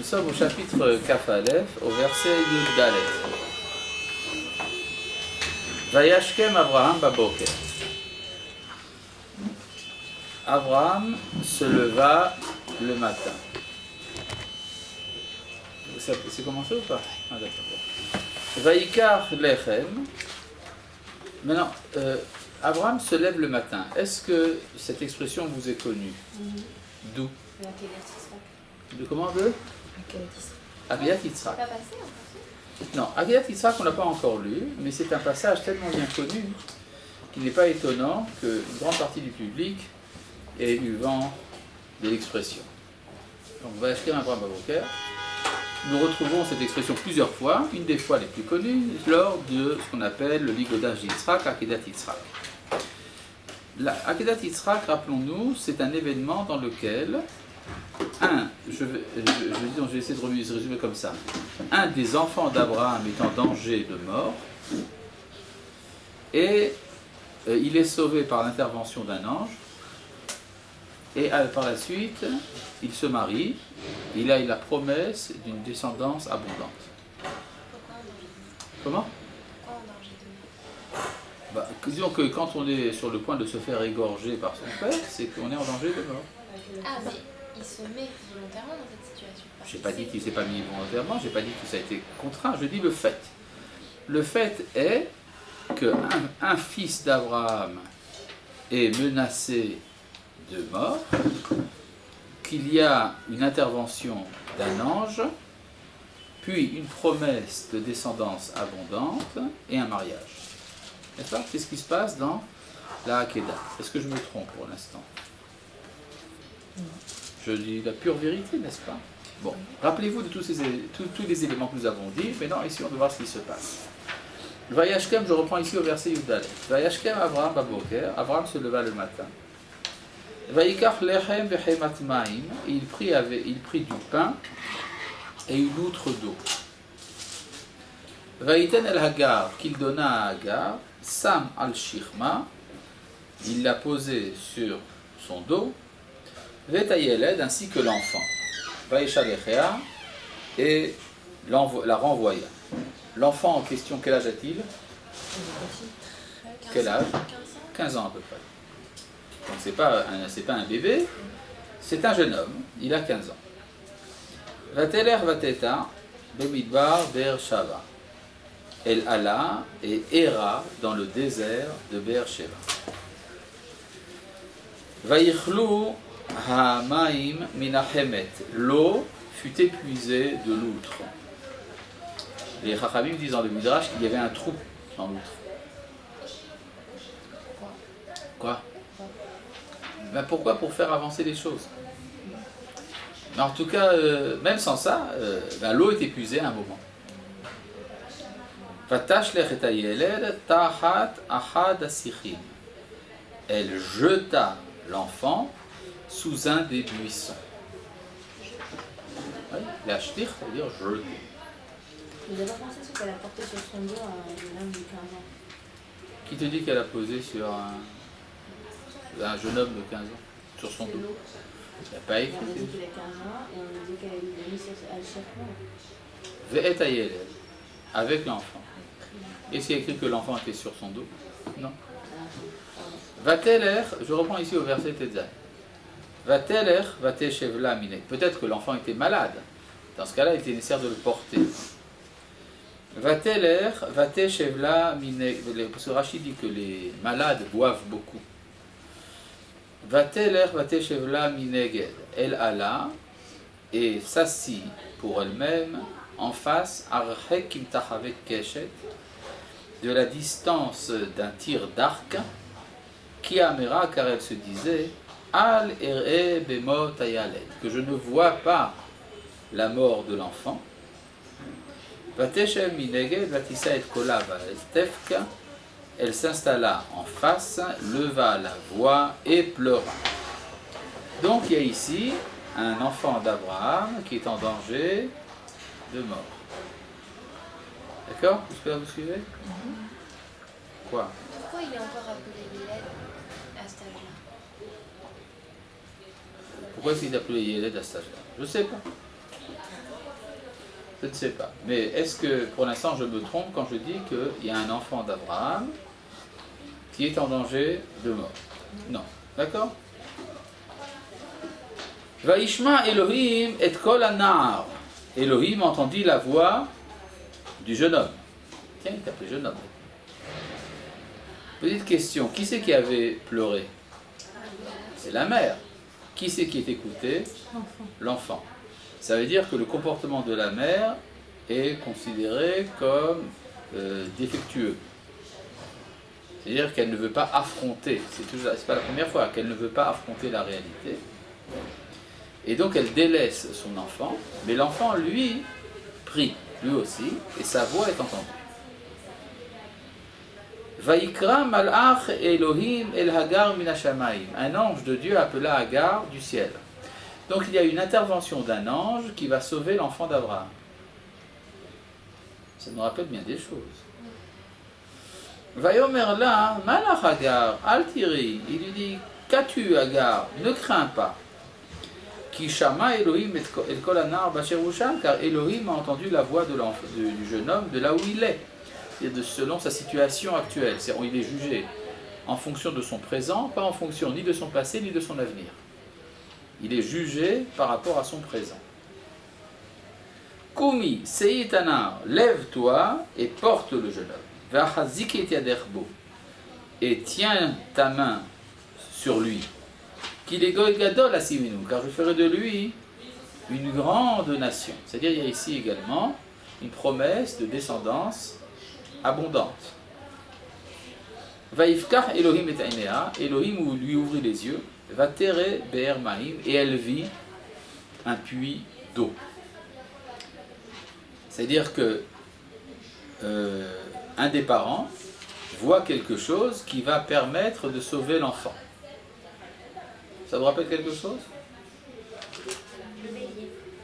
Nous sommes au chapitre Kaf Aleph, au verset Yud Dalet. Vayashkem Avraham baboker. Abraham se leva le matin. C'est commencé ou pas? Ah d'accord. Vayikar lechem. Maintenant, Abraham se lève le matin. Est-ce que cette expression vous est connue? D'où? De comment de? Akedat Yitzhak. Non, Akedat Yitzhak on n'a pas encore lu, mais c'est un passage tellement bien connu qu'il n'est pas étonnant qu'une grande partie du public ait eu vent de l'expression. Donc, Vayashkem Avraham baboker. Nous retrouvons cette expression plusieurs fois, une des fois les plus connues, lors de ce qu'on appelle le ligodage d'Yitzhak, Akedat Yitzhak. Akedat Yitzhak, rappelons-nous, c'est un événement dans lequel je vais essayer de résumer comme ça. Un des enfants d'Abraham est en danger de mort et il est sauvé par l'intervention d'un ange et par la suite il se marie, il a la promesse d'une descendance abondante. Comment? Disons que quand on est sur le point de se faire égorger par son père, c'est qu'on est en danger de mort. Ah, mais il se met volontairement dans cette situation. Je n'ai pas dit qu'il ne s'est pas mis volontairement, je n'ai pas dit que ça a été contraint, je dis le fait. Le fait est qu'un fils d'Abraham est menacé de mort, qu'il y a une intervention d'un ange, puis une promesse de descendance abondante et un mariage. N'est-ce pas? C'est ce qui se passe dans la Akedah. Est-ce que je me trompe pour l'instant? Je dis la pure vérité, n'est-ce pas? Bon, rappelez-vous de tous les éléments que nous avons dit. Maintenant, ici, on va voir ce qui se passe. Vayashkem, je reprends ici au verset Yudalet. Vayashkem Avraham baboker. Abraham se leva le matin. Vayikach lechem vechemat maim. Il prit du pain et une outre d'eau. Vayiten el Hagar, qu'il donna à Hagar. Sam al shirma. Il l'a posé sur son dos. Vetayeled, ainsi que l'enfant. Vaïchalechea, et la renvoya. L'enfant en question, quel âge a-t-il? Quel âge? 15 ans à peu près. Donc c'est pas un bébé, c'est un jeune homme, il a 15 ans. Vateler vateta, bemidbar ber shava. Elle alla et erra dans le désert de Beersheba. Vaïchlou Hamaim minachemet. L'eau fut épuisée de l'outre. Les Chachamim disent dans le Midrash qu'il y avait un trou dans l'outre. Quoi? Ben pourquoi? Pour faire avancer les choses. Mais en tout cas, même sans ça, l'eau est épuisée à un moment. Elle jeta l'enfant sous un des buissons. Oui, l'acheter, ça veut dire jeter. Vous n'avez pas pensé ce qu'elle a porté sur son dos à un jeune homme de 15 ans? Qui te dit qu'elle a posé sur un jeune homme de 15 ans? Sur son dos? Il n'y a pas écrit. On a dit qu'il a 15 ans et on a dit qu'elle a mis sur le chef. Ve'et hayeled, avec l'enfant. Est-ce qu'il y a écrit que l'enfant était sur son dos? Non. Vateler, je reprends ici au verset Tetzai. Vateler, vateshevla minek. Peut-être que l'enfant était malade. Dans ce cas-là, il était nécessaire de le porter. Vateler, vateshevla minek. Parce que Rachid dit que les malades boivent beaucoup. Vateler, vateshevla mineged. Elle alla et s'assit pour elle-même en face archek kim tachavet keshet, de la distance d'un tir d'arc, qui amera, car elle se disait Al ere bemot ayaled, que je ne vois pas la mort de l'enfant. Vateshem mineged vatisa et kola vatefka. Elle s'installa en face, leva la voix et pleura. Donc il y a ici un enfant d'Abraham qui est en danger de mort. D'accord? J'espère que vous suivez? Quoi? Pourquoi il est encore appelé Yeled à cet âge-là? Pourquoi est-ce qu'il est appelé Yeled à cet âge-là? Je ne sais pas. Je ne sais pas. Mais est-ce que pour l'instant je me trompe quand je dis qu'il y a un enfant d'Abraham qui est en danger de mort? Non. D'accord? Vaishma Elohim et kol anar. Elohim entendit la voix du jeune homme. Tiens, il t'appelait jeune homme. Petite question, qui c'est qui avait pleuré? C'est la mère. Qui c'est qui est écouté? L'enfant. Ça veut dire que le comportement de la mère est considéré comme défectueux. C'est-à-dire qu'elle ne veut pas affronter, c'est pas la première fois qu'elle ne veut pas affronter la réalité. Et donc elle délaisse son enfant, mais l'enfant, lui, prie, lui aussi, et sa voix est entendue. Vaikra malach Elohim el Hagar min hashamayim. Un ange de Dieu appela Hagar du ciel. Donc il y a une intervention d'un ange qui va sauver l'enfant d'Abraham. Ça nous rappelle bien des choses. Vayomer la malach Hagar al tiri. Il lui dit, qu'as-tu Hagar? Ne crains pas. Ki shama Elohim el kol anar basher husham, car Elohim a entendu la voix du jeune homme de là où il est. Selon sa situation actuelle. Il est jugé en fonction de son présent, pas en fonction ni de son passé ni de son avenir. Il est jugé par rapport à son présent. Kumi seitanar, lève-toi et porte le jeune homme. Vachazik et yaderbo, et tiens ta main sur lui. Qu'il est goy gadol asiminu, car je ferai de lui une grande nation. C'est-à-dire, il y a ici également une promesse de descendance abondante. Vaifkar Elohim et Ainea, Elohim lui ouvrit les yeux, va terre Be'er Mahim, et elle vit un puits d'eau. C'est-à-dire que un des parents voit quelque chose qui va permettre de sauver l'enfant. Ça vous rappelle quelque chose?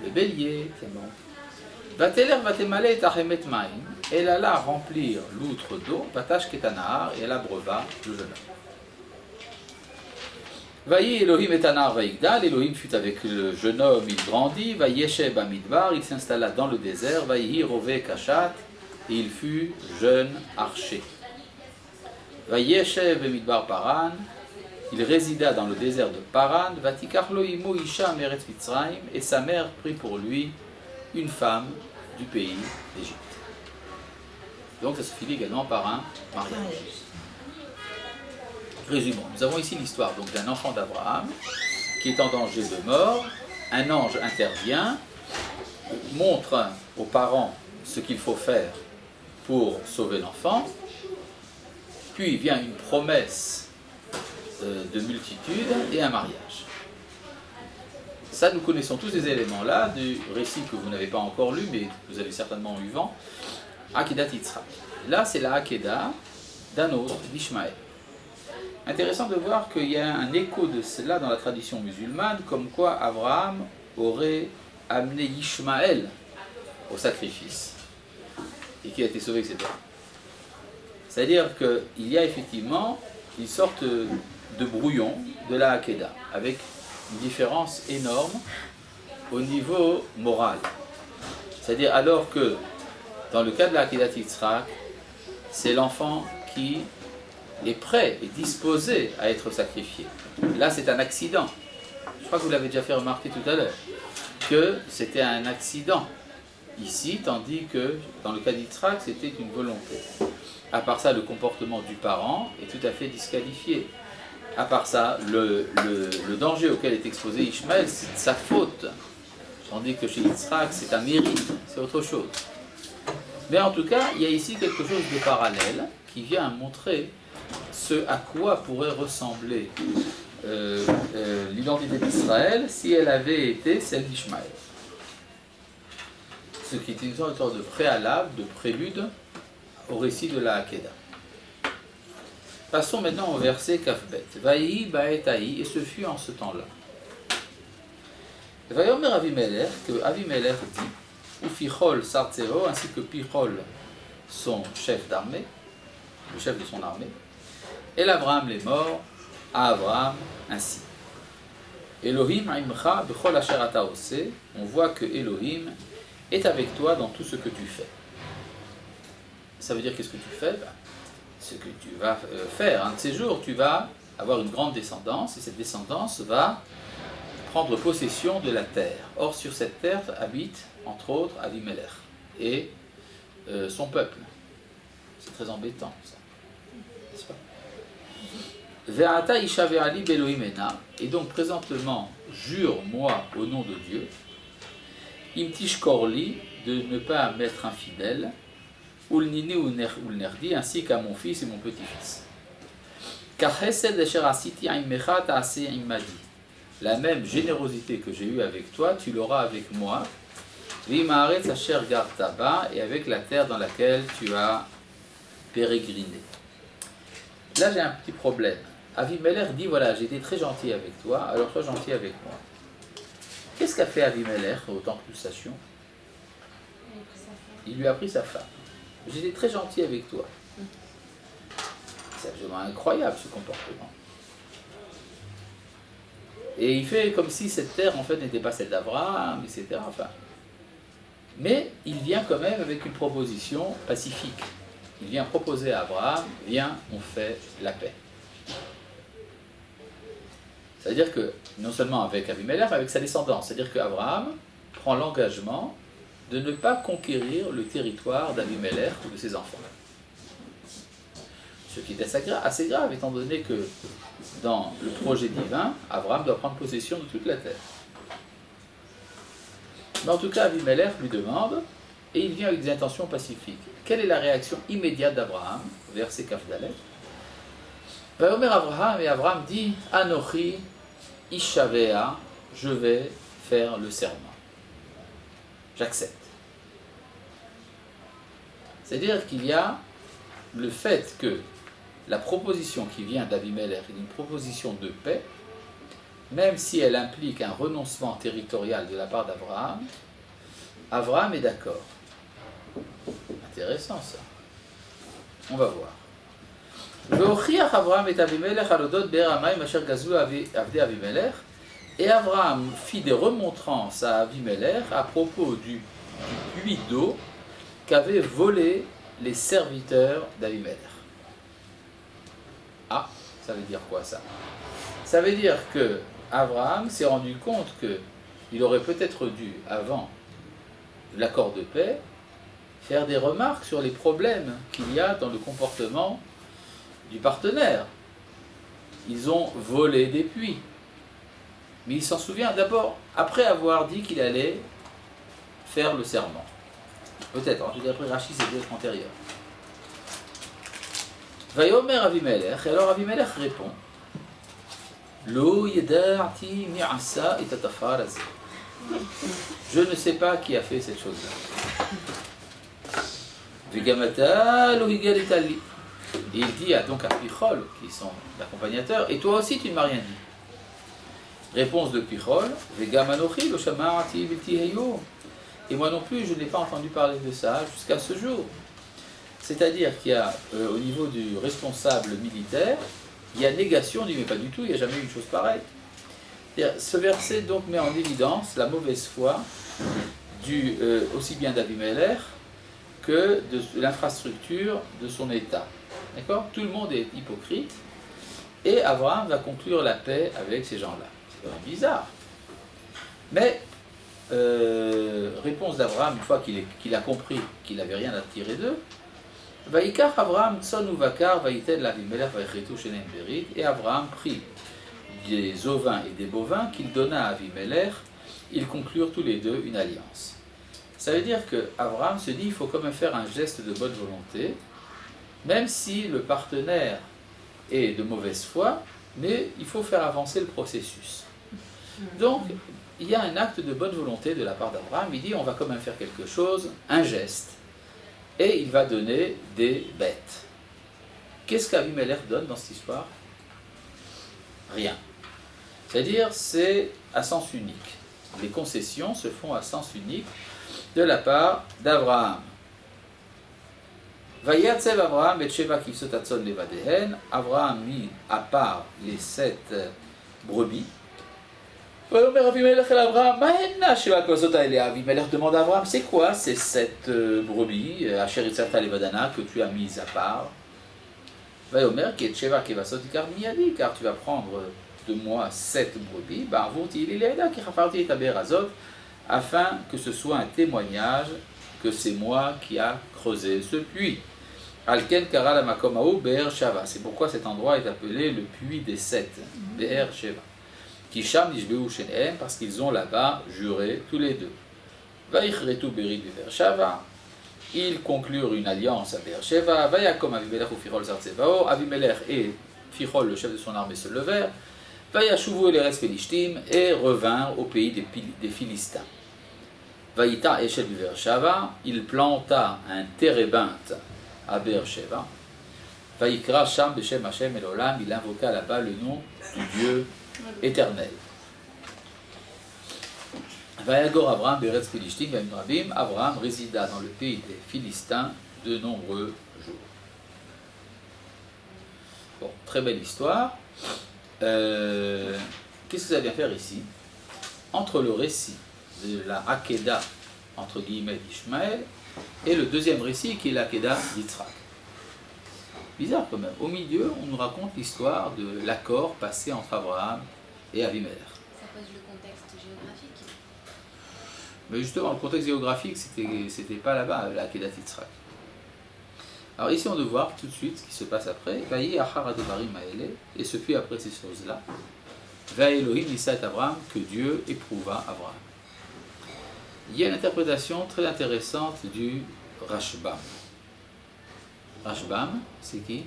Le bélier, c'est bon. Elle alla remplir l'outre d'eau, Vatash Ketanahar, et elle abreuva le jeune homme. Vayi Elohim etanar vaigdal, Elohim fut avec le jeune homme, il grandit, Vayeshe bamidbar, il s'installa dans le désert, Vayi rove kashat, et il fut jeune archer. Vayeshe bamidbar paran, il résida dans le désert de Paran, Vatikarlo imo isha meret Mitzrayim, et sa mère prit pour lui une femme du pays d'Égypte. Donc ça se finit également par un mariage. Résumons, nous avons ici l'histoire donc d'un enfant d'Abraham qui est en danger de mort. Un ange intervient, montre aux parents ce qu'il faut faire pour sauver l'enfant. Puis vient une promesse de multitude et un mariage. Ça, nous connaissons tous ces éléments-là du récit que vous n'avez pas encore lu, mais vous avez certainement eu vent, Akedat Yitzhak. Là, c'est la Akedah d'un autre, d'Ishmaël. Intéressant de voir qu'il y a un écho de cela dans la tradition musulmane, comme quoi Abraham aurait amené Ishmaël au sacrifice, et qui a été sauvé, etc. C'est-à-dire qu'il y a effectivement une sorte de brouillon de la Akedah, avec une différence énorme au niveau moral. C'est-à-dire alors que dans le cas de la Akedat Yitzhak, c'est l'enfant qui est prêt et disposé à être sacrifié. Là, c'est un accident. Je crois que vous l'avez déjà fait remarquer tout à l'heure, que c'était un accident ici, tandis que dans le cas d'Yitzhak, c'était une volonté. À part ça, le comportement du parent est tout à fait disqualifié. À part ça, le danger auquel est exposé Ishmaël, c'est de sa faute. Tandis que chez Yitzhak, c'est un mérite, c'est autre chose. Mais en tout cas, il y a ici quelque chose de parallèle qui vient montrer ce à quoi pourrait ressembler l'identité d'Israël si elle avait été celle d'Ishmaël. Ce qui est une sorte de préalable, de prélude au récit de la Akedah. Passons maintenant au verset Kafbet. Vaïhi baetaï, et ce fut en ce temps-là. Vayomer Avimelech, que Avimelech dit, ou Fichol Sartzero, ainsi que Pichol, son chef d'armée, le chef de son armée, et l'Abraham les morts, à Abraham ainsi. Elohim imcha bechol asher ata oseh, on voit que Elohim est avec toi dans tout ce que tu fais. Ça veut dire qu'est-ce que tu fais? Ce que tu vas faire. Un de ces jours, tu vas avoir une grande descendance, et cette descendance va prendre possession de la terre. Or, sur cette terre habite, entre autres, Avimelech et son peuple. C'est très embêtant, ça. N'est-ce pas? Ve'ata isha ve'ali be'Elohim ena. Et donc, présentement, jure-moi au nom de Dieu, im tishkorli, de ne pas m'être infidèle, ulnini ulnerdi, ainsi qu'à mon fils et mon petit-fils. Car chesed asher asiti imecha ta'aseh imadi. La même générosité que j'ai eue avec toi, tu l'auras avec moi. V'imaaretz asher gartaba, et avec la terre dans laquelle tu as pérégriné. Là, j'ai un petit problème. Avimelech dit, voilà, j'ai été très gentil avec toi, alors sois gentil avec moi. Qu'est-ce qu'a fait Avimelech au temps de pulsation? Il lui a pris sa femme. J'ai été très gentil avec toi. C'est absolument incroyable ce comportement. Et il fait comme si cette terre en fait n'était pas celle d'Abraham, etc. Enfin, mais il vient quand même avec une proposition pacifique. Il vient proposer à Abraham, viens, on fait la paix. C'est-à-dire que, non seulement avec Avimelech, mais avec sa descendance. C'est-à-dire qu'Abraham prend l'engagement de ne pas conquérir le territoire d'Avimelech ou de ses enfants. Ce qui est assez grave, étant donné que dans le projet divin, Abraham doit prendre possession de toute la terre. Mais en tout cas, Avimelech lui demande, et il vient avec des intentions pacifiques. Quelle est la réaction immédiate d'Abraham? Verset Kafdalet. Vayomer Abraham, et Abraham dit, Anochi Ishavea, je vais faire le serment. J'accepte. C'est-à-dire qu'il y a le fait que la proposition qui vient d'Avimelech est une proposition de paix, même si elle implique un renoncement territorial de la part d'Abraham, Abraham est d'accord. Intéressant ça. On va voir. Et Abraham fit des remontrances à Avimelech à propos du puits d'eau qu'avaient volé les serviteurs d'Avimelech. Ah, ça veut dire quoi ça? Ça veut dire que Abraham s'est rendu compte qu'il aurait peut-être dû, avant l'accord de paix, faire des remarques sur les problèmes qu'il y a dans le comportement du partenaire. Ils ont volé des puits. Mais il s'en souvient d'abord, après avoir dit qu'il allait faire le serment. Peut-être, je dis après Rachid, c'est peut-être antérieur. Vayomer Avimelech, et alors Avimelech répond, Lo yeda'ati mi'asa et tatafar azeh. Je ne sais pas qui a fait cette chose-là. Vegamata lo higaletali. Et il dit donc à Pichol, qui sont l'accompagnateur, et toi aussi tu ne m'as rien dit. Réponse de Pichol, Vegamanochi lo shama'ati bilti heyo. Et moi non plus, je n'ai pas entendu parler de ça jusqu'à ce jour. C'est-à-dire qu'il y a, au niveau du responsable militaire, il y a négation, on dit mais pas du tout, il n'y a jamais eu une chose pareille. Ce verset donc met en évidence la mauvaise foi aussi bien d'Avimelech que de l'infrastructure de son État. D'accord? Tout le monde est hypocrite et Abraham va conclure la paix avec ces gens-là. C'est quand même bizarre. Mais, réponse d'Abraham, une fois qu'il a compris qu'il n'avait rien à tirer d'eux, Vaikar Abraham tson uvakar vaïted l'Avimelech vaïchetu shenem berit, et Abraham prit des ovins et des bovins qu'il donna à Avimelech, ils conclurent tous les deux une alliance. Ça veut dire que Abraham se dit il faut quand même faire un geste de bonne volonté, même si le partenaire est de mauvaise foi, mais il faut faire avancer le processus. Donc, il y a un acte de bonne volonté de la part d'Abraham, il dit on va quand même faire quelque chose, un geste, et il va donner des bêtes. Qu'est-ce qu'Avimelech donne dans cette histoire? Rien. C'est-à-dire, c'est à sens unique. Les concessions se font à sens unique de la part d'Abraham. Vayatsev Abraham et Sheva kivsotatson levadehen. Abraham mit à part les 7 brebis. ויאמר אבימלך אל אברהם, מה הנה שבע הכבשות האלה? אבימלך demande à Abraham, c'est quoi c'est cette brebis, אשר יצרת לבדנה, que tu as mise à part? ויאמר כי את שבע הכבשות תיקח מידי, car tu vas prendre de moi 7 brebis, בערבותי לי לידה, כי חפרתי את הבאר הזאת, afin que ce soit un témoignage que c'est moi qui a creusé ce puits. Alken kara la makom haou Be'er Shava. C'est pourquoi cet endroit est appelé le puits des 7, Be'er Sheva. Kisham nishbeu shenehem, parce qu'ils ont là-bas juré tous les deux. Va'ichretu berit Be'er Shava. Ils conclurent une alliance à Be'er Sheva. Vayakom Avimelech ou Fichol Sartzevao. Avimelech et Fichol, le chef de son armée, se levèrent. Vayashuvu les Pelishtim et revinrent au pays des Philistins. Vaïta Eshel Be'er Shava. Il planta un térébinthe à Be'er Sheva. Vaïkra Sham Beshem Hashem El Olam. Il invoqua là-bas le nom du Dieu éternel. Vayagor Abraham Beretz Pelishtim Vayim Rabim. Abraham résida dans le pays des Philistins de nombreux jours. Bon, très belle histoire. Qu'est-ce que ça vient faire ici? Entre le récit de la Hakeda, entre guillemets, d'Ishmaël, et le deuxième récit qui est l'Akeda d'Yitzhak. Bizarre quand même. Au milieu, on nous raconte l'histoire de l'accord passé entre Abraham et Avimelech. Ça pose le contexte géographique. Mais justement, le contexte géographique, c'était pas là-bas, l'Akeda d'Yitzhak. Alors ici, on doit voir tout de suite ce qui se passe après. Vaï achar adevarim haele, et ce fut après ces choses-là. Vaï Elohim nissa et Abraham, que Dieu éprouva Abraham. Il y a une interprétation très intéressante du Rashbam. Rashbam, c'est qui?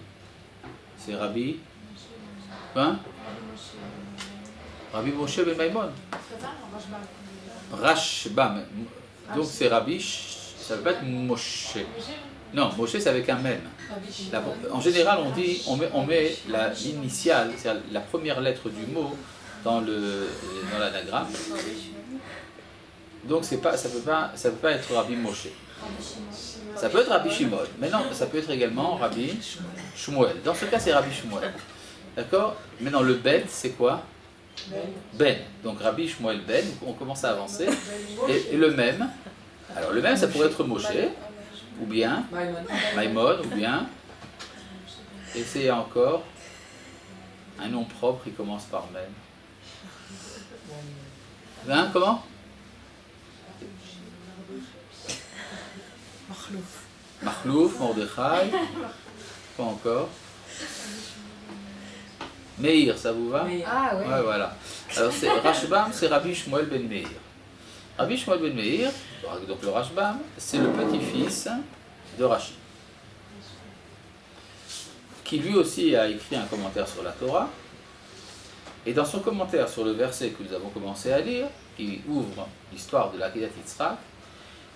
C'est Rabbi? Hein? Rabbi Moshe ben Maimon. Rashbam. Donc c'est Rabbi, ça ne veut pas être Moshe. Non, Moshe c'est avec un même. En général, on met l'initiale, c'est-à-dire la première lettre du mot dans l'anagramme. Donc ça peut pas être Rabbi Moshe. Ça peut être Rabbi Shimon, mais non, ça peut être également Rabbi Shmuel. Dans ce cas, c'est Rabbi Shmuel. D'accord? Maintenant, le Ben, c'est quoi? Ben. Donc Rabbi Shmuel Ben, on commence à avancer. Et le même, alors le même, ça pourrait être Moshe, ou bien Maimon, ou bien, essayez encore, un nom propre, il commence par même. Hein, comment? Makhlouf, Mordechai, pas encore. Meir, ça vous va? Ah ouais. Ouais, voilà. Alors Rashbam, c'est Rabbi Shmuel ben Meir. Rabbi Shmuel ben Meir, donc le Rashbam, c'est le petit-fils de Rashi, qui lui aussi a écrit un commentaire sur la Torah. Et dans son commentaire sur le verset que nous avons commencé à lire, qui ouvre l'histoire de l'Akedat Yitzhak,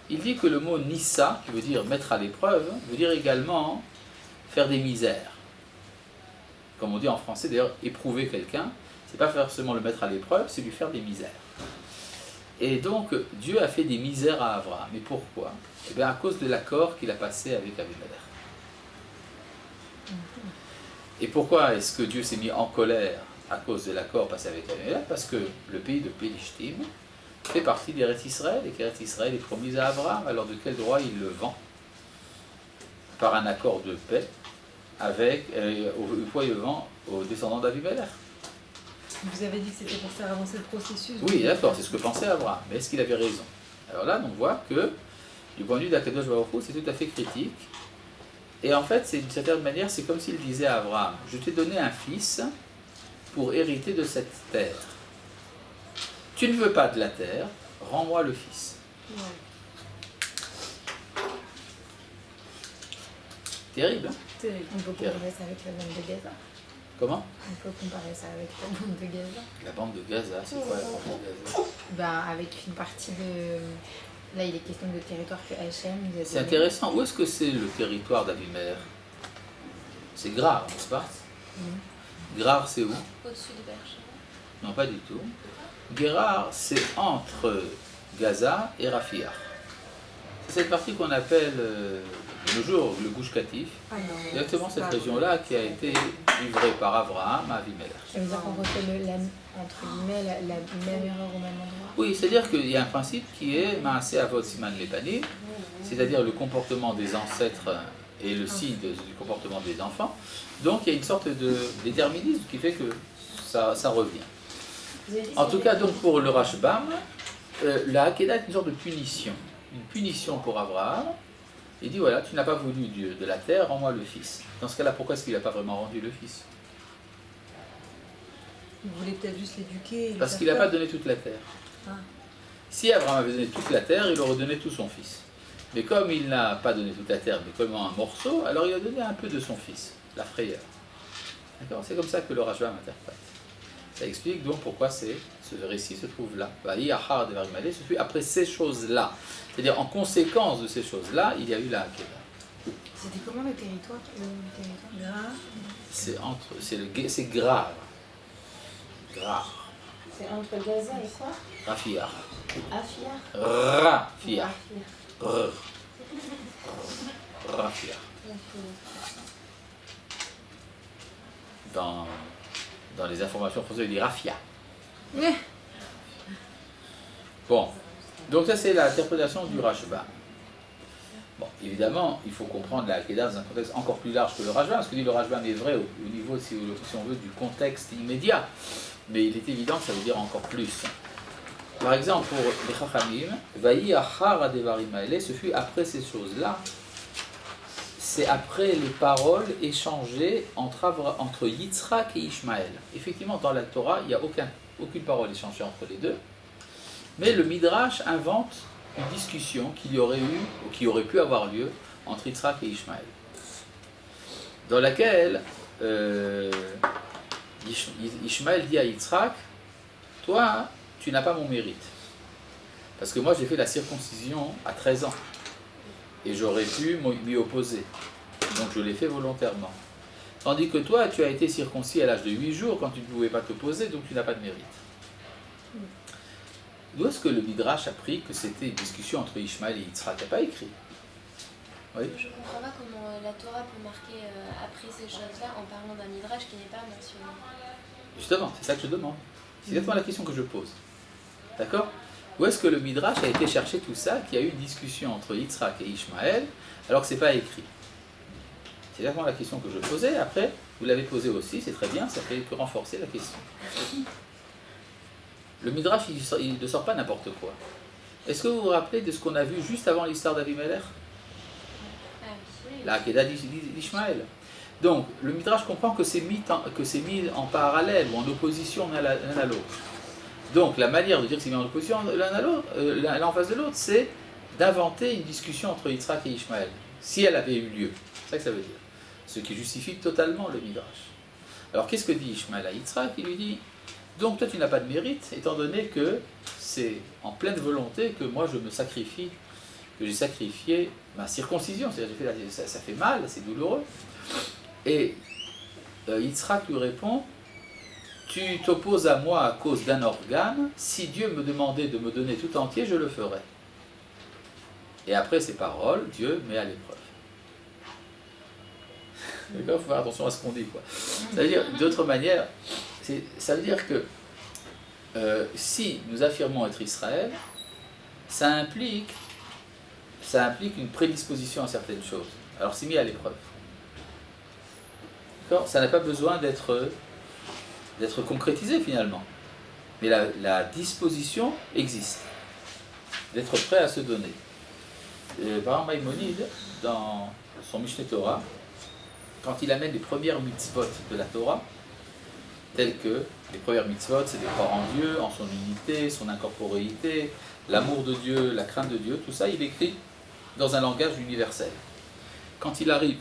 il dit que le mot Nissa, qui veut dire mettre à l'épreuve, veut dire également faire des misères. Comme on dit en français, d'ailleurs, éprouver quelqu'un, c'est pas forcément le mettre à l'épreuve, c'est lui faire des misères. Et donc, Dieu a fait des misères à Abraham. Mais pourquoi? Eh bien, à cause de l'accord qu'il a passé avec Abimelech. Et pourquoi est-ce que Dieu s'est mis en colère à cause de l'accord passé avec Abimelech? Parce que le pays de Pélishtim fait partie d'Eretz Israël, et qu'Eretz Israël est promise à Abraham, alors de quel droit il le vend? Par un accord de paix, avec, une fois il le vend aux descendants d'Abimelech. Vous avez dit que c'était pour faire avancer le processus. Oui, d'accord, c'est ce que pensait Abraham, mais est-ce qu'il avait raison? Alors là, on voit que, du point de vue d'Akadosh Baruch Hu, c'est tout à fait critique, et en fait, d'une certaine manière, c'est comme s'il disait à Abraham, je t'ai donné un fils pour hériter de cette terre. Tu ne veux pas de la terre, rends-moi le fils. Ouais. Terrible, hein? Terrible. On peut comparer ça avec la bande de Gaza. Comment? On peut comparer ça avec la bande de Gaza. La bande de Gaza, c'est quoi la bande de Gaza? Ben, avec une partie de... Là, il est question de territoire que Hachem nous a donné. C'est intéressant, où est-ce que c'est le territoire d'Abimelech? C'est Grar, n'est-ce pas? Grar, c'est où? Au-dessus de Bercheva. Non, pas du tout. Guérard, c'est entre Gaza et Rafia. C'est cette partie qu'on appelle De nos jours, le Gush Katif, Ah non. exactement c'est cette pas- région-là qui a été livrée par Abraham à Avimelech. Ça veut dire qu'on refait entre guillemets la même erreur au même endroit. Oui, c'est-à-dire qu'il y a un principe qui est Maaseh Avot Siman Lebanim, c'est-à-dire le comportement des ancêtres et le signe du comportement des enfants. Donc il y a une sorte de déterminisme qui fait que ça revient. En tout cas, donc pour le Rashbam, la Hakeda est une sorte de punition. Une punition pour Abraham. Il dit voilà, tu n'as pas voulu Dieu de la terre, rends-moi le fils. Dans ce cas-là, pourquoi est-ce qu'il n'a pas vraiment rendu le fils? Il voulait peut-être juste l'éduquer. et lui Parce faire qu'il n'a peur. pas donné toute la terre. Ah. Si Abraham avait donné toute la terre, il aurait donné tout son fils. Mais comme il n'a pas donné toute la terre, mais comme un morceau, alors il a donné un peu de son fils, la frayeur. D'accord? C'est comme ça que le Rashbam interprète. Ça explique donc pourquoi ce récit se trouve là. Ce fut après ces choses-là. C'est-à-dire en conséquence de ces choses-là, il y a eu la Hakeda. C'était comment le territoire? Gras. C'est grave. Grave. C'est entre Gaza et quoi? Rafia. Afia. Rafia. Rafia. Rafia. Dans les informations françaises, il dit Rafia. Ouais. Bon, donc ça c'est l'interprétation du Rashbam. Bon, évidemment, il faut comprendre la Hakeda dans un contexte encore plus large que le Rashbam. Ce que dit le Rashbam est vrai au niveau, si on veut, du contexte immédiat. Mais il est évident que ça veut dire encore plus. Par exemple, pour les Chachamim, Vayi achar adevarim haele, ce fut après ces choses-là. C'est après les paroles échangées entre Yitzhak et Ishmaël. Effectivement, dans la Torah, il n'y a aucune parole échangée entre les deux. Mais le Midrash invente une discussion qu'il y aurait eu, ou qui aurait pu avoir lieu, entre Yitzhak et Ishmaël. Dans laquelle Ishmaël dit à Yitzhak, toi, tu n'as pas mon mérite. Parce que moi, j'ai fait la circoncision à 13 ans. Et j'aurais pu m'y opposer. Donc je l'ai fait volontairement. Tandis que toi, tu as été circoncis à l'âge de 8 jours quand tu ne pouvais pas t'opposer, donc tu n'as pas de mérite. D'où est-ce que le Midrash a pris que c'était une discussion entre Ishmaël et Yitzhak? Il n'a pas écrit. Oui. Je ne comprends pas comment la Torah peut marquer après ces choses-là en parlant d'un midrash qui n'est pas mentionné. Justement, c'est ça que je demande. C'est exactement la question que je pose. D'accord? Où est-ce que le Midrash a été chercher tout ça, qu'il y a eu une discussion entre Yitzhak et Ishmaël, alors que ce n'est pas écrit? C'est exactement la question que je posais. Après, vous l'avez posée aussi, c'est très bien, ça fait que renforcer la question. Le Midrash, il ne sort pas n'importe quoi. Est-ce que vous vous rappelez de ce qu'on a vu juste avant l'histoire d'Avimelech? Ah oui. La Hakeda d'Ishmaël. Donc, le Midrash comprend que c'est mis en parallèle ou en opposition l'un à l'autre. Donc, la manière de dire que c'est mis en opposition l'un en face de l'autre, c'est d'inventer une discussion entre Yitzhak et Ishmaël, si elle avait eu lieu. C'est ça que ça veut dire. Ce qui justifie totalement le Midrash. Alors, qu'est-ce que dit Ishmaël à Yitzhak? Il lui dit, donc toi tu n'as pas de mérite, étant donné que c'est en pleine volonté que moi je me sacrifie, que j'ai sacrifié ma circoncision, c'est-à-dire ça fait mal, c'est douloureux. Et Yitzhak lui répond, tu t'opposes à moi à cause d'un organe, si Dieu me demandait de me donner tout entier, je le ferais. Et après ces paroles, Dieu met à l'épreuve. D'accord, il faut faire attention à ce qu'on dit, quoi. C'est-à-dire, d'autre manière, ça veut dire que si nous affirmons être Israël, ça implique une prédisposition à certaines choses. Alors c'est mis à l'épreuve. D'accord ? Ça n'a pas besoin d'être concrétisé finalement. Mais la disposition existe. D'être prêt à se donner. Par exemple, Maïmonide, dans son Mishneh Torah, quand il amène les premières mitzvot de la Torah, telles que les premières mitzvot, c'est de croire en Dieu, en son unité, son incorporéité, l'amour de Dieu, la crainte de Dieu, tout ça, il écrit dans un langage universel. Quand il arrive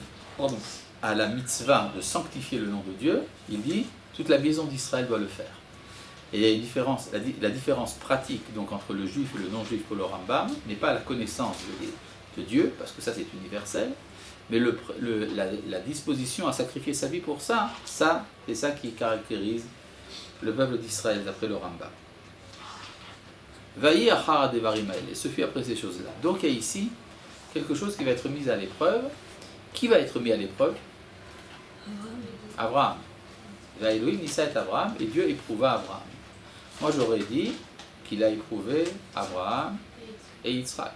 à la mitzvah de sanctifier le nom de Dieu, il dit toute la maison d'Israël doit le faire. Et il y a une différence, la différence pratique donc entre le juif et le non-juif pour le Rambam n'est pas la connaissance de Dieu, parce que ça c'est universel, mais la disposition à sacrifier sa vie pour ça, c'est ça qui caractérise le peuple d'Israël d'après le Rambam. Vayi achar devarim haele, et ce fut après ces choses-là. Donc il y a ici quelque chose qui va être mis à l'épreuve. Qui va être mis à l'épreuve? Abraham. Elohim Nissa et Abraham, et Dieu éprouva Abraham. Moi j'aurais dit qu'il a éprouvé Abraham et Yitzhak.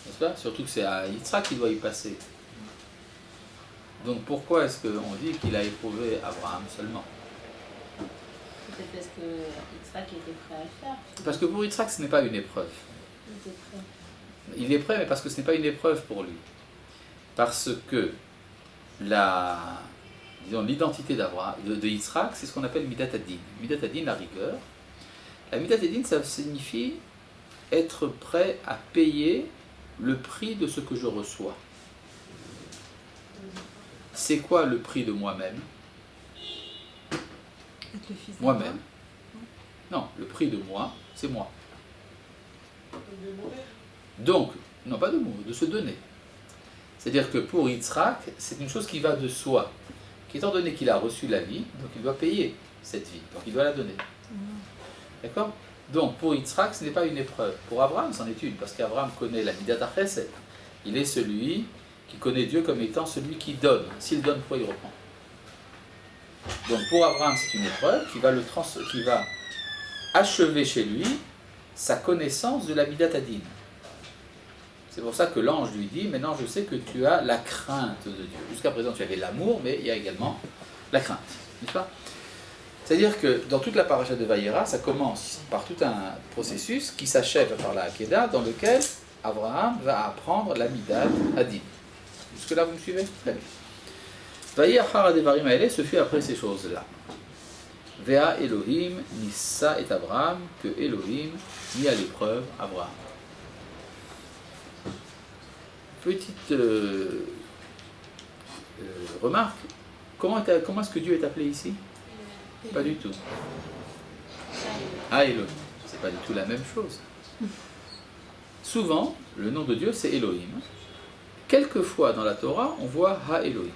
N'est-ce pas? Surtout que c'est à Yitzhak qui doit y passer. Donc pourquoi est-ce qu'on dit qu'il a éprouvé Abraham seulement? Peut-être parce que Yitzhak était prêt à le faire. Parce que pour Yitzhak ce n'est pas une épreuve. Il était prêt. Il est prêt, mais parce que ce n'est pas une épreuve pour lui. Parce que l'identité de Yitzhak, c'est ce qu'on appelle Midat Adin. Midat Adin, la rigueur. La Midat Adin, ça signifie être prêt à payer le prix de ce que je reçois. C'est quoi le prix de moi-même? Moi-même. Non, le prix de moi, c'est moi. Donc, non pas de mourir, de se donner. C'est-à-dire que pour Yitzhak, c'est une chose qui va de soi. Qu'étant donné qu'il a reçu la vie, donc il doit payer cette vie, donc il doit la donner. D'accord? Donc pour Yitzhak, ce n'est pas une épreuve. Pour Abraham, c'en est une, parce qu'Abraham connaît la Midat HaChesed. Il est celui qui connaît Dieu comme étant celui qui donne. S'il donne, pourquoi il reprend? Donc pour Abraham, c'est une épreuve qui va achever chez lui sa connaissance de la Midat Adin. C'est pour ça que l'ange lui dit, maintenant je sais que tu as la crainte de Dieu. Jusqu'à présent tu avais l'amour, mais il y a également la crainte. N'est-ce pas? C'est-à-dire que dans toute la paracha de Vayera, ça commence par tout un processus qui s'achève par la Hakeda, dans lequel Abraham va apprendre la Midat Adin. Jusque-là, vous me suivez? Très bien. Vayachar Adevarim Aele, ce fut après ces choses-là. Vea Elohim Nissa et Abraham, que Elohim mit à l'épreuve Abraham. Petite remarque, comment est-ce que Dieu est appelé ici? Pas du tout. Elohim, c'est pas du tout la même chose. Souvent, le nom de Dieu c'est Elohim. Quelquefois dans la Torah, on voit Ha-Elohim.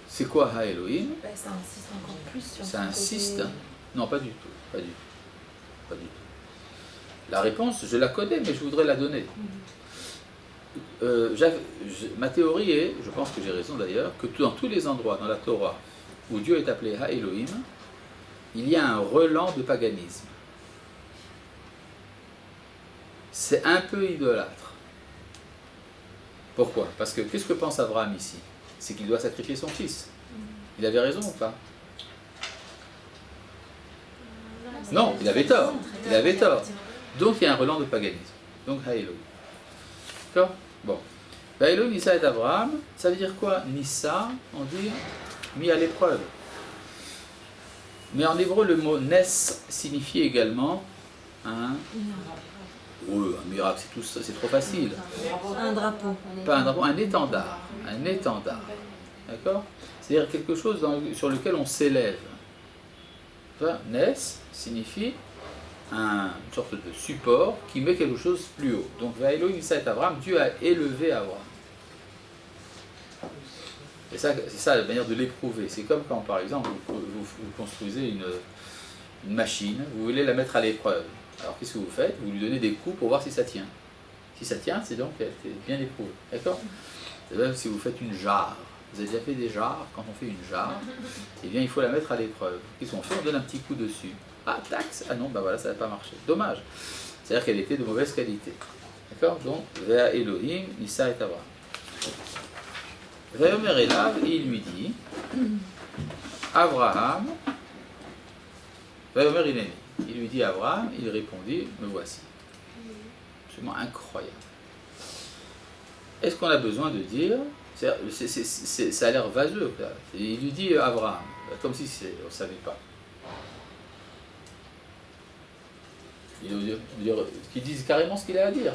C'est quoi Ha-Elohim? Ça insiste encore plus sur Ça insiste. Non, pas du tout. Pas du tout. Pas du tout. La réponse, je la connais, mais je voudrais la donner. Ma théorie est, je pense que j'ai raison d'ailleurs, que dans tous les endroits dans la Torah où Dieu est appelé Ha-Elohim, il y a un relent de paganisme. C'est un peu idolâtre. Pourquoi? Parce que qu'est-ce que pense Abraham ici? C'est qu'il doit sacrifier son fils. Il avait raison ou pas? Non, il avait tort. Il avait tort. Donc il y a un relent de paganisme. Donc Ha-Elohim. D'accord? Bon. Ha-Elohim, Nissa et Abraham, ça veut dire quoi? Nissa, on dit mis à l'épreuve. Mais en hébreu, le mot nes signifie également un miracle, c'est tout ça, c'est trop facile. Un drapeau. Pas un drapeau, un étendard. Un étendard. D'accord? C'est-à-dire quelque chose sur lequel on s'élève. Nes signifie une sorte de support qui met quelque chose plus haut. Donc, Elohim Nissa et Abraham, Dieu a élevé Abraham. Et ça, c'est ça la manière de l'éprouver. C'est comme quand, par exemple, vous construisez une machine, vous voulez la mettre à l'épreuve. Alors, qu'est-ce que vous faites? Vous lui donnez des coups pour voir si ça tient. Si ça tient, c'est donc qu'elle était bien éprouvée. D'accord? C'est même si vous faites une jarre. Vous avez déjà fait des jarres? Quand on fait une jarre, eh bien, il faut la mettre à l'épreuve. Qu'est-ce qu'on fait? On donne un petit coup dessus. Ah, taxe! Ah non, bah voilà, ça n'a pas marché. Dommage. C'est-à-dire qu'elle était de mauvaise qualité. D'accord? Donc, Vea Elohim, Nissa et Abraham. Vayomer Elav, et il lui dit, Abraham, Vayomer Ineni. Il lui dit à Abraham, il répondit, me voici. Absolument incroyable. Est-ce qu'on a besoin de dire, ça a l'air vaseux, là. Il lui dit Abraham, comme si on ne savait pas. Qu'il dise carrément ce qu'il a à dire.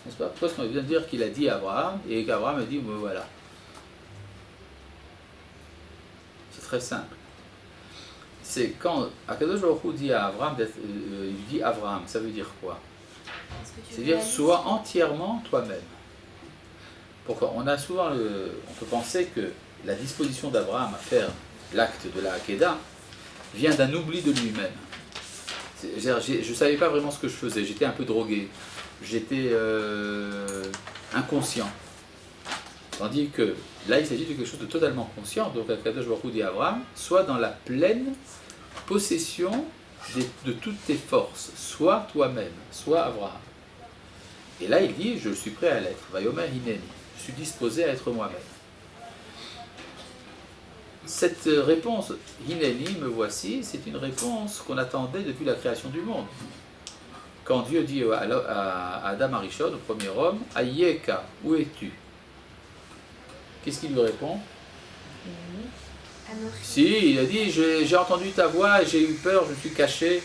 N'est-ce pas? Pourquoi est-ce qu'on vient de dire qu'il a dit à Abraham et qu'Abraham a dit, me voilà. C'est très simple. C'est quand Akadosh Baruch Hu dit à Abraham, il dit Abraham, ça veut dire quoi? C'est-à-dire, sois entièrement toi-même. Pourquoi? On peut penser que la disposition d'Abraham à faire l'acte de la Hakeda vient d'un oubli de lui-même. Je ne savais pas vraiment ce que je faisais, j'étais un peu drogué, j'étais inconscient. Tandis que là, il s'agit de quelque chose de totalement conscient. Donc, Akadosh Baruch Hu dit à Abraham, sois dans la pleine possession de toutes tes forces. Sois toi-même, sois Abraham. Et là, il dit, je suis prêt à l'être. Vayomer hineni. Je suis disposé à être moi-même. Cette réponse, hineni, me voici, c'est une réponse qu'on attendait depuis la création du monde. Quand Dieu dit à Adam Arishon, au premier homme, Ayeka, où es-tu? Qu'est-ce qu'il lui répond? Si, il a dit, j'ai entendu ta voix, j'ai eu peur, je me suis caché.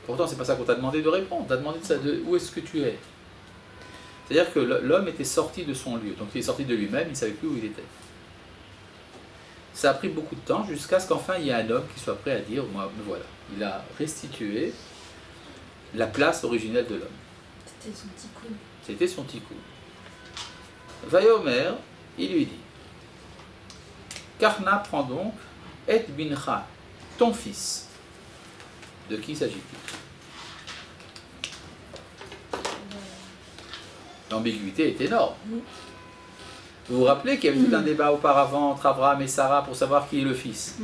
Pourtant, c'est pas ça qu'on t'a demandé de répondre. On t'a demandé de où est-ce que tu es. C'est-à-dire que l'homme était sorti de son lieu. Donc il est sorti de lui-même, il ne savait plus où il était. Ça a pris beaucoup de temps jusqu'à ce qu'enfin il y ait un homme qui soit prêt à dire, moi, me voilà. Il a restitué la place originelle de l'homme. C'était son tikkun. C'était son tikkun. Vayomer, il lui dit, Karna prend donc et bincha, ton fils. De qui s'agit-il? L'ambiguïté est énorme. Vous vous rappelez qu'il y avait tout un débat auparavant entre Abraham et Sarah pour savoir qui est le fils.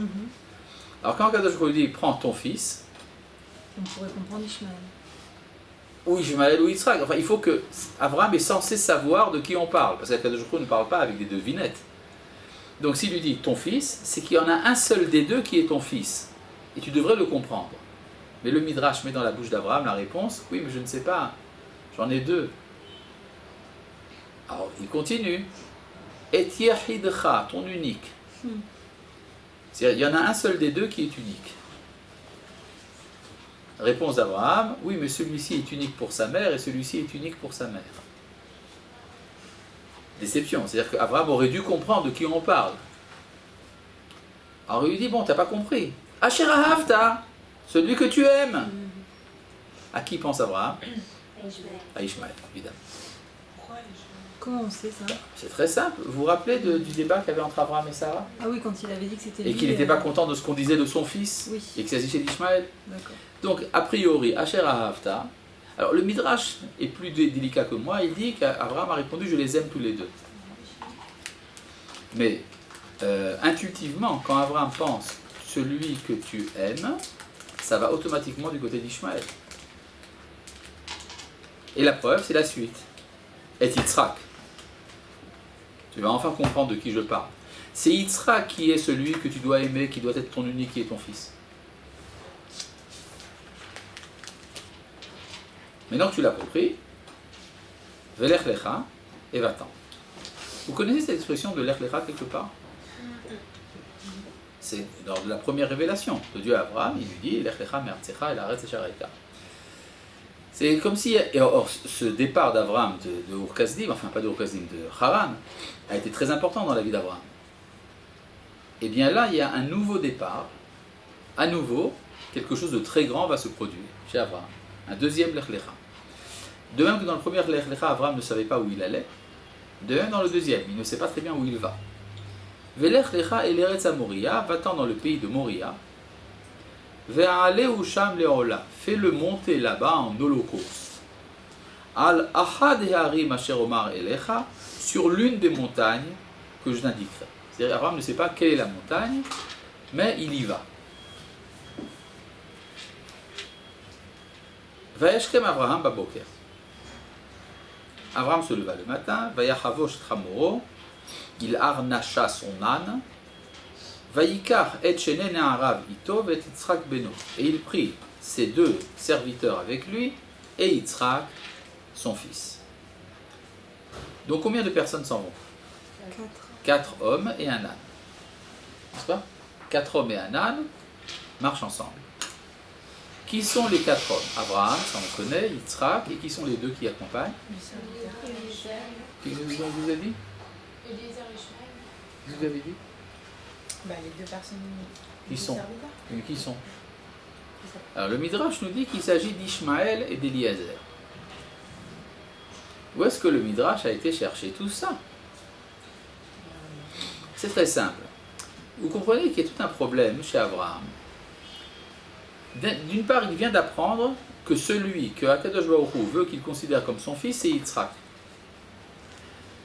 Alors quand Kadosh Baruch Hu dit prends ton fils, On pourrait comprendre Ishmaël. ou Ishmaël ou Yitzhak, enfin il faut que Abraham est censé savoir de qui on parle, parce que Kadosh Baruch Hu ne parle pas avec des devinettes. Donc s'il lui dit ton fils, c'est qu'il y en a un seul des deux qui est ton fils, et tu devrais le comprendre. Mais le Midrash met dans la bouche d'Abraham la réponse, oui mais je ne sais pas, j'en ai deux. Alors il continue, et yahidcha, ton unique. C'est-à-dire il y en a un seul des deux qui est unique. Réponse d'Abraham, oui mais celui-ci est unique pour sa mère et celui-ci est unique pour sa mère. Déception, c'est-à-dire qu'Abraham aurait dû comprendre de qui on parle. Alors il lui dit, bon, t'as pas compris. Asher ahavta, celui que tu aimes. À qui pense Abraham? À Ishmaël, évidemment. Comment on sait ça? C'est très simple. Vous vous rappelez du débat qu'il y avait entre Abraham et Sarah? Ah oui, quand il avait dit que c'était Et lui, qu'il n'était pas content de ce qu'on disait de son fils, Oui. et qu'il s'agissait d'Ishmaël. D'accord. Donc, a priori, Asher ahavta. Alors, le Midrash est plus délicat que moi. Il dit qu'Abraham a répondu, je les aime tous les deux. Mais, intuitivement, quand Abraham pense celui que tu aimes, ça va automatiquement du côté d'Ishmaël. Et la preuve, c'est la suite. Et Yitzhak. Tu vas enfin comprendre de qui je parle. C'est Yitzhak qui est celui que tu dois aimer, qui doit être ton unique, qui est ton fils. Maintenant que tu l'as compris, Velech lecha et va-t'en. Vous connaissez cette expression de Lech lecha quelque part? C'est lors de la première révélation de Dieu à Abraham, il lui dit Lech lecha me'artzecha el haaretz asher areita. C'est comme si, or, ce départ d'Abraham de Ur Kasdim, enfin pas de Ur Kasdim, de Haran, a été très important dans la vie d'Abraham. Et bien là, il y a un nouveau départ, à nouveau, quelque chose de très grand va se produire chez Abraham. Un deuxième Lech lecha. De même que dans le premier Lech lecha, Abraham ne savait pas où il allait, de même dans le deuxième, il ne sait pas très bien où il va. Velech lecha el eretz Moria, va-t'en dans le pays de Moria, ve'aleu sham le'ola, fais-le monter là-bas en holocauste. Al ahad harim asher omar elecha, sur l'une des montagnes que je t'indiquerai. C'est-à-dire, Abraham ne sait pas quelle est la montagne, mais il y va. Vayeshkem Abraham baboker. Abraham se leva le matin, Vayachavosh Tramoro, il harnacha son âne, Vayikar et Shene Ne'arav Itov et Yitzhak Beno. Et il prit ses deux serviteurs avec lui et Yitzhak, son fils. Donc combien de personnes s'en vont? 4 hommes et un âne. N'est-ce pas? 4 hommes et un âne marchent ensemble. Qui sont les 4 hommes? Abraham, ça on connaît, Yitzhak, et qui sont les deux qui accompagnent? Qui vous a dit? Vous avez dit? Bah, les deux personnes. Qui sont? Mais qui sont? Alors le Midrash nous dit qu'il s'agit d'Ishmaël et d'Eliezer. Où est-ce que le Midrash a été chercher tout ça? C'est très simple. Vous comprenez qu'il y a tout un problème chez Abraham. D'une part, il vient d'apprendre que celui que Akadosh Baruch Hu veut qu'il considère comme son fils, c'est Yitzhak.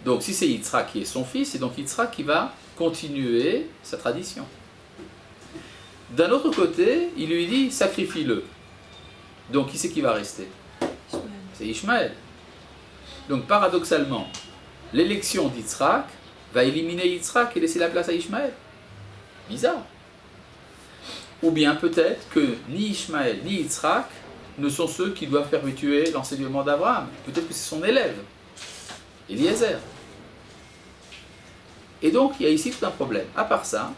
Donc si c'est Yitzhak qui est son fils, c'est donc Yitzhak qui va continuer sa tradition. D'un autre côté, il lui dit sacrifie-le. Donc qui c'est qui va rester? C'est Ishmaël. Donc paradoxalement, l'élection d'Yitzhak va éliminer Yitzhak et laisser la place à Ishmaël. Bizarre. Ou bien peut-être que ni Ishmaël ni Yitzhak ne sont ceux qui doivent perpétuer l'enseignement d'Abraham. Peut-être que c'est son élève, Eliezer. Et donc il y a ici tout un problème. À part ça,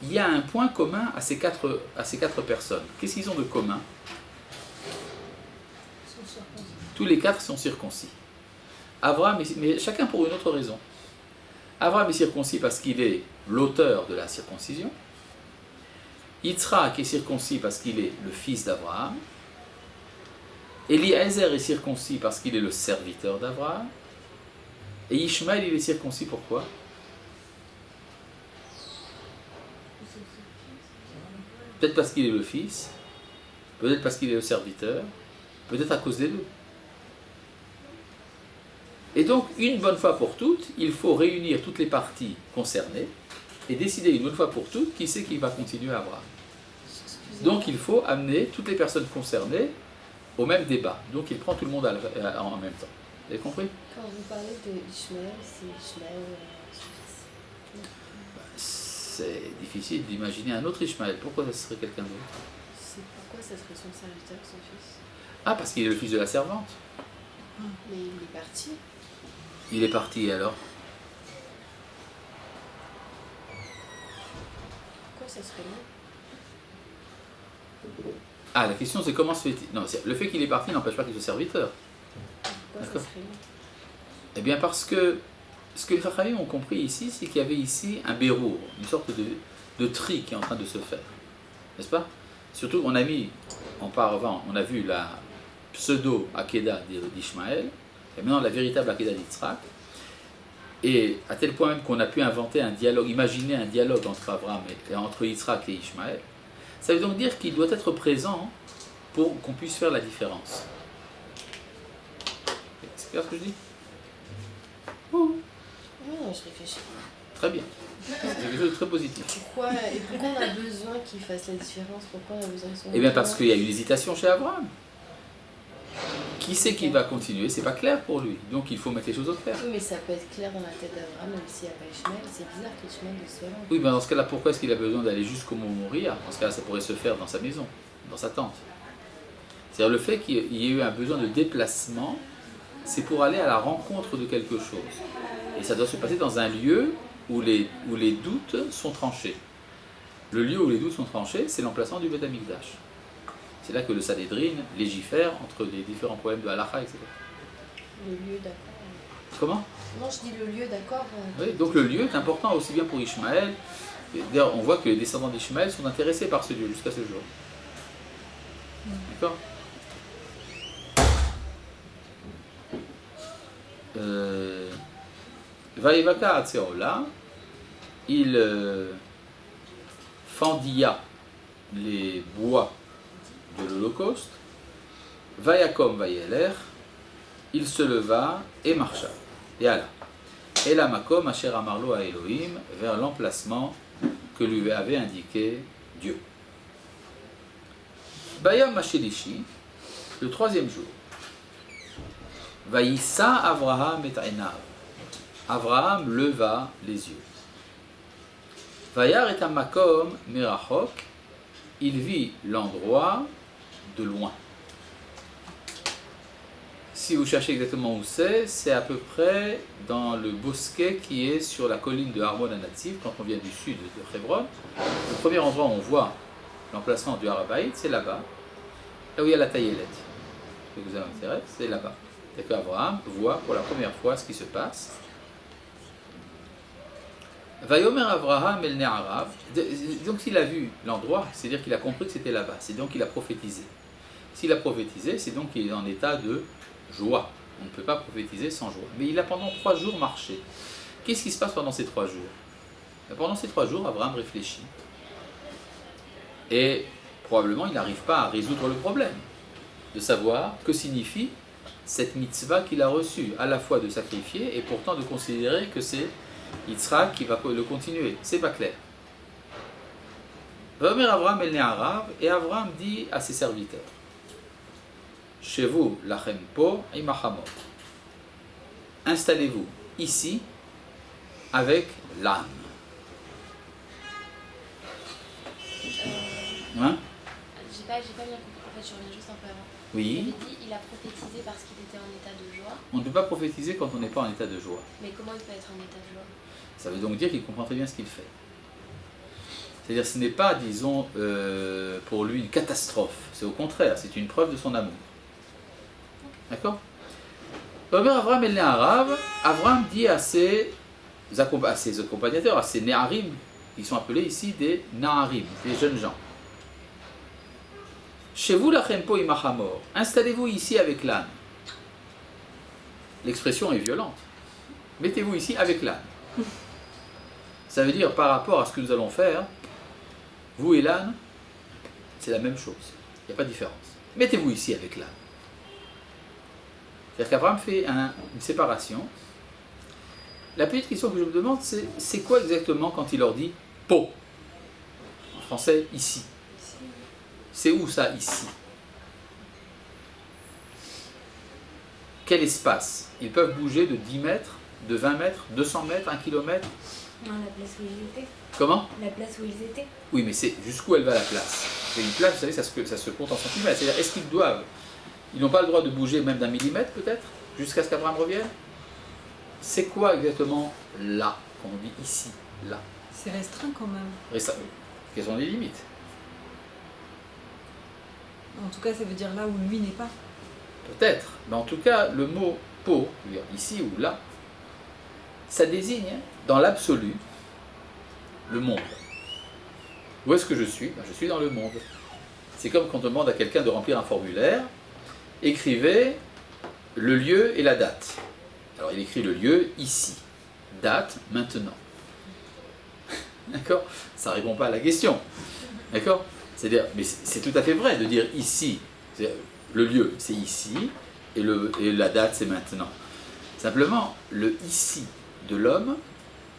il y a un point commun à ces quatre personnes. Qu'est-ce qu'ils ont de commun? Tous les quatre sont circoncis. Abraham, mais chacun pour une autre raison. Abraham est circoncis parce qu'il est l'auteur de la circoncision. Yitzhak est circoncis parce qu'il est le fils d'Abraham. Eliezer est circoncis parce qu'il est le serviteur d'Abraham. Et Ishmaël, il est circoncis pourquoi? Peut-être parce qu'il est le fils, peut-être parce qu'il est le serviteur, peut-être à cause des deux. Et donc, une bonne fois pour toutes, il faut réunir toutes les parties concernées et décider une bonne fois pour toutes qui c'est qui va continuer à Abraham. Donc, il faut amener toutes les personnes concernées au même débat. Donc, il prend tout le monde en même temps. Vous avez compris? Quand vous parlez de Ishmaël, c'est Ishmaël C'est difficile d'imaginer un autre Ishmaël. Pourquoi ça serait quelqu'un d'autre? c'est pourquoi ça serait son serviteur, son fils? Ah, parce qu'il est le fils de la servante. Mais il est parti. Il est parti alors? Pourquoi ça serait lui? Ah, la question c'est comment se fait-il? Non, le fait qu'il est parti n'empêche pas qu'il soit serviteur. Pourquoi ça serait lui? Eh bien parce que ce que les Chachamim ont compris ici, c'est qu'il y avait ici un bérour, une sorte de tri qui est en train de se faire. N'est-ce pas? Surtout, on a vu la pseudo-Akéda d'Ishmaël, et maintenant la véritable Akéda d'Yitzhak. Et à tel point même qu'on a pu inventer un dialogue, imaginer un dialogue entre Abraham et entre Yitzhak et Ishmaël. Ça veut donc dire qu'il doit être présent pour qu'on puisse faire la différence. C'est clair ce que je dis? Oui, je réfléchis. Très bien. C'est quelque chose de très positif. Pourquoi on a besoin qu'il fasse la différence? Pourquoi on a besoin de son... Eh bien parce qu'il y a une hésitation chez Abraham. Qui c'est qui va continuer? C'est pas clair pour lui. Donc il faut mettre les choses au clair. Oui, mais ça peut être clair dans la tête d'Abraham, même s'il n'y a pas Ishmaël. C'est bizarre qu'Ishmaël soit là. Oui, mais dans ce cas-là, pourquoi est-ce qu'il a besoin d'aller jusqu'au Mont Moriah? Dans ce cas-là, ça pourrait se faire dans sa maison, dans sa tente. C'est-à-dire le fait qu'il y ait eu un besoin de déplacement, c'est pour aller à la rencontre de quelque chose. Et ça doit se passer dans un lieu où les doutes sont tranchés. Le lieu où les doutes sont tranchés, c'est l'emplacement du Beth Amikdash. C'est là que le Sanhédrin légifère entre les différents problèmes de halakha, etc. Le lieu, d'accord. Comment? Non, je dis le lieu, d'accord. Oui, donc le lieu est important aussi bien pour Ishmaël. D'ailleurs, on voit que les descendants d'Ishmaël sont intéressés par ce lieu jusqu'à ce jour. D'accord? Vaïvaka Atseola, il fendilla les bois de l'Holocauste. Vayakom Vayeler, il se leva et marcha. Et alla. Et la makom asher amarlo à Elohim, vers l'emplacement que lui avait indiqué Dieu. Bayam Mashelishi, le troisième jour. Vaïssa Avraham et Einav. Avraham leva les yeux. Vayar et makom merachok, il vit l'endroit de loin. Si vous cherchez exactement où c'est à peu près dans le bosquet qui est sur la colline de Harmon Anativ, quand on vient du sud de Hebron. Le premier endroit où on voit l'emplacement du Harabaït, c'est là-bas, là où il y a la taillelette. Ce qui vous intéresse, c'est là-bas. Et qu'Abraham voit pour la première fois ce qui se passe. Vayomer Avraham el Ne'arav. Donc s'il a vu l'endroit, c'est-à-dire qu'il a compris que c'était là-bas. C'est donc qu'il a prophétisé. S'il a prophétisé, c'est donc qu'il est en état de joie. On ne peut pas prophétiser sans joie. Mais il a pendant 3 jours marché. Qu'est-ce qui se passe pendant ces 3 jours? Pendant ces 3 jours, Abraham réfléchit. Et probablement il n'arrive pas à résoudre le problème, de savoir que signifie cette mitzvah qu'il a reçue, à la fois de sacrifier et pourtant de considérer que c'est Yitzhak qui va le continuer. C'est pas clair. Vaomer Avraham el Ne'arav, et Avraham dit à ses serviteurs, chez vous, lachem po imachamot, installez-vous ici avec l'âne. Hein? J'ai pas bien compris. En fait, je reviens juste un peu avant. Il Oui. avait dit il a prophétisé parce qu'il était en état de joie. On ne peut pas prophétiser quand on n'est pas en état de joie. Mais comment il peut être en état de joie? Ça veut donc dire qu'il comprend très bien ce qu'il fait. C'est-à-dire ce n'est pas, disons, pour lui une catastrophe. C'est au contraire, c'est une preuve de son amour. D'accord? Avraham el Ne'arav, Avraham dit à ses accompagnateurs, à ses Ne'arim, qui sont appelés ici des Na'arim, des jeunes gens. Chez vous, lachem po imachamor, installez-vous ici avec l'âne. L'expression est violente. Mettez-vous ici avec l'âne. Ça veut dire par rapport à ce que nous allons faire, vous et l'âne, c'est la même chose. Il n'y a pas de différence. Mettez-vous ici avec l'âne. C'est-à-dire qu'Abraham fait une séparation. La petite question que je me demande, c'est quoi exactement quand il leur dit « po » en français, ici. C'est où ça, ici? Quel espace? Ils peuvent bouger de 10 mètres, de 20 mètres, 200 mètres, 1 kilomètre? Non, la place où ils étaient. Comment? La place où ils étaient. Oui, mais c'est jusqu'où elle va la place? C'est une place, vous savez, ça se compte en centimètres. C'est-à-dire, est-ce qu'ils doivent... Ils n'ont pas le droit de bouger même d'un millimètre, peut-être? Jusqu'à ce qu'Abraham revienne? C'est quoi exactement là, quand on dit ici, là? C'est restreint quand même. Quelles sont les limites? En tout cas, ça veut dire là où lui n'est pas. Peut-être, mais en tout cas, le mot po, ici ou là, ça désigne, dans l'absolu, le monde. Où est-ce que je suis? Ben, je suis dans le monde. C'est comme quand on demande à quelqu'un de remplir un formulaire, écrivez le lieu et la date. Alors il écrit le lieu ici, date maintenant. D'accord? Ça ne répond pas à la question. D'accord? C'est-à-dire, mais c'est tout à fait vrai de dire ici, le lieu c'est ici, et la date c'est maintenant. Simplement, le ici de l'homme,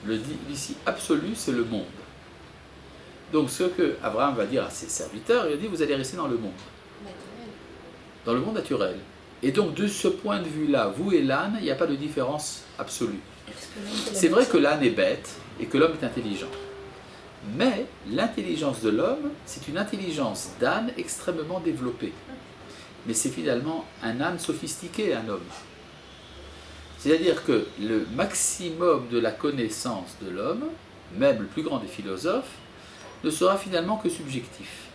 l'ici absolu c'est le monde. Donc ce que Abraham va dire à ses serviteurs, il dit vous allez rester dans le monde. Dans le monde naturel. Et donc de ce point de vue-là, vous et l'âne, il n'y a pas de différence absolue. C'est vrai que l'âne est bête et que l'homme est intelligent. Mais l'intelligence de l'homme, c'est une intelligence d'âne extrêmement développée. Mais c'est finalement un âne sophistiqué, un homme. C'est-à-dire que le maximum de la connaissance de l'homme, même le plus grand des philosophes, ne sera finalement que subjectif.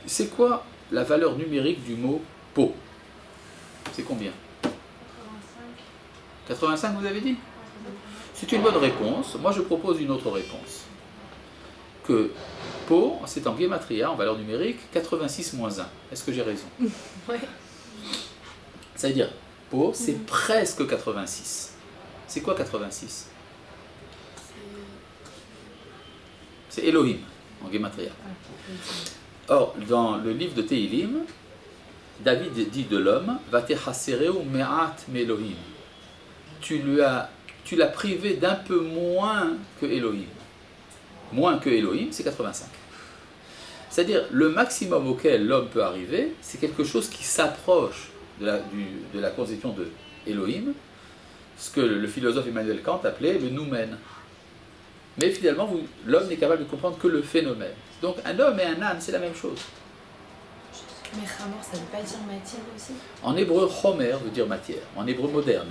C'est quoi la valeur numérique du mot po? C'est combien? 85, vous avez dit? C'est une bonne réponse. Moi, je propose une autre réponse. Que po, c'est en guématria, en valeur numérique, 86 moins 1. Est-ce que j'ai raison? Oui. Ça veut dire, po, c'est presque 86. C'est quoi 86? C'est Elohim, en guématria. Or, dans le livre de Tehilim, David dit de l'homme, Vatechasereu me'at me'Elohim. Tu l'as privé d'un peu moins que Elohim. Moins que Elohim, c'est 85. C'est-à-dire, le maximum auquel l'homme peut arriver, c'est quelque chose qui s'approche de la conception de Elohim, ce que le philosophe Emmanuel Kant appelait le noumen. Mais finalement, l'homme n'est capable de comprendre que le phénomène. Donc un homme et un âne, c'est la même chose. Mais Hamor, ça ne veut pas dire matière aussi? En hébreu, Homer veut dire matière. En hébreu moderne,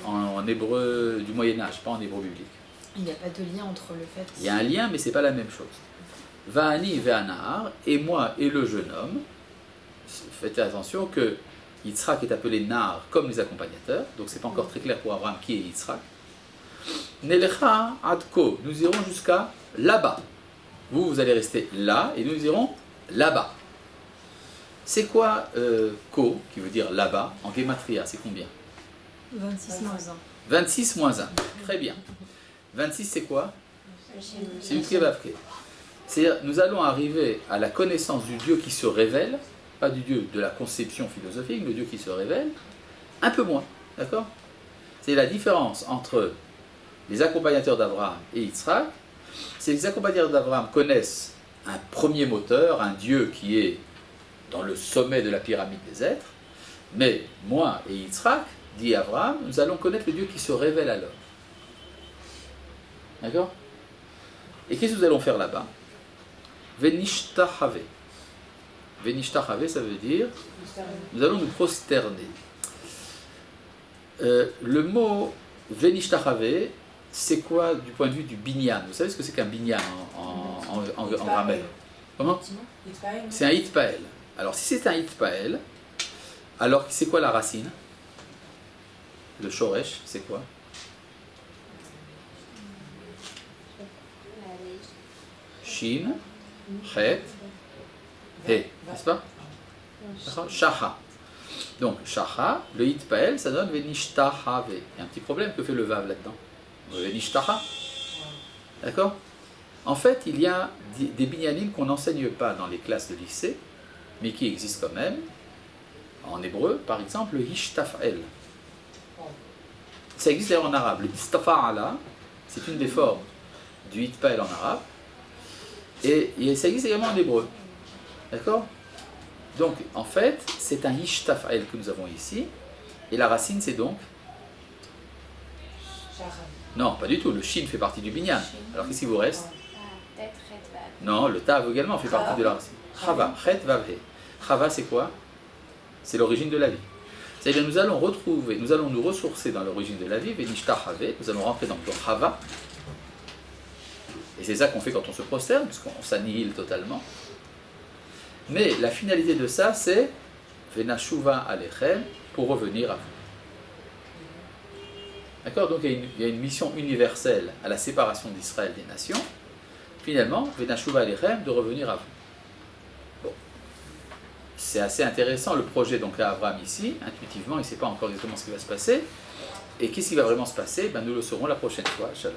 en hébreu du Moyen-Âge, pas en hébreu biblique. Il n'y a pas de lien entre le fait... Il y a un lien, mais c'est pas la même chose. Va'ani ve'anahar, et moi et le jeune homme. Faites attention que Yitzhak est appelé Nar comme les accompagnateurs, donc c'est pas encore très clair pour Abraham qui est Yitzhak. Nelecha adko, nous irons jusqu'à là-bas. Vous allez rester là et nous irons là-bas. C'est quoi ko, qui veut dire là-bas, en gematria, c'est combien? 26 moins 1. 26 moins 1. Très bien. 26 c'est quoi? C'est Yudke Vavke. C'est-à-dire, nous allons arriver à la connaissance du Dieu qui se révèle, pas du Dieu de la conception philosophique, le Dieu qui se révèle, un peu moins, d'accord? C'est la différence entre les accompagnateurs d'Abraham et Yitzhak, c'est que les accompagnateurs d'Abraham connaissent un premier moteur, un Dieu qui est dans le sommet de la pyramide des êtres, mais moi et Yitzhak, dit Abraham, nous allons connaître le Dieu qui se révèle à l'homme. D'accord? Et qu'est-ce que nous allons faire là-bas? Venishtachave. Venishtachave, ça veut dire nous allons nous prosterner. Le mot Venishtachave, c'est quoi du point de vue du binyan? Vous savez ce que c'est qu'un binyan en grammaire? Comment? C'est un hitpael. Alors si c'est un hitpael, alors c'est quoi la racine? Le shoresh, c'est quoi? Shin, chet, he, n'est-ce pas? Shaha. Donc, shaha, le hitpael, ça donne venishtahave. Il y a un petit problème, que fait le vav là-dedans? Venishtaha. D'accord? En fait, il y a des binyanim qu'on n'enseigne pas dans les classes de lycée, mais qui existent quand même. En hébreu, par exemple, le hishtafel. Ça existe d'ailleurs en arabe. Le istafa'ala, c'est une des formes du hitpael en arabe. Et ça existe également en hébreu. D'accord? Donc, en fait, c'est un hishtafel que nous avons ici. Et la racine, c'est donc? Non, pas du tout. Le shin fait partie du binyan. Alors, qu'est-ce qui vous reste? Non, le tav également fait partie de la racine. Chava, chet, vav, he. Chava, c'est quoi? C'est l'origine de la vie. C'est-à-dire nous allons nous ressourcer dans l'origine de la vie, Venishtachave, nous allons rentrer dans le Chava. Et c'est ça qu'on fait quand on se prosterne, puisqu'on s'annihile totalement. Mais la finalité de ça, c'est Venashuva Alechem, pour revenir à vous. D'accord? Donc il y a une mission universelle à la séparation d'Israël des nations. Finalement, Venashuva Alechem, de revenir à vous. Bon. C'est assez intéressant le projet donc à Abraham ici. Intuitivement, il ne sait pas encore exactement ce qui va se passer. Et qu'est-ce qui va vraiment se passer? Nous le saurons la prochaine fois. Shalom.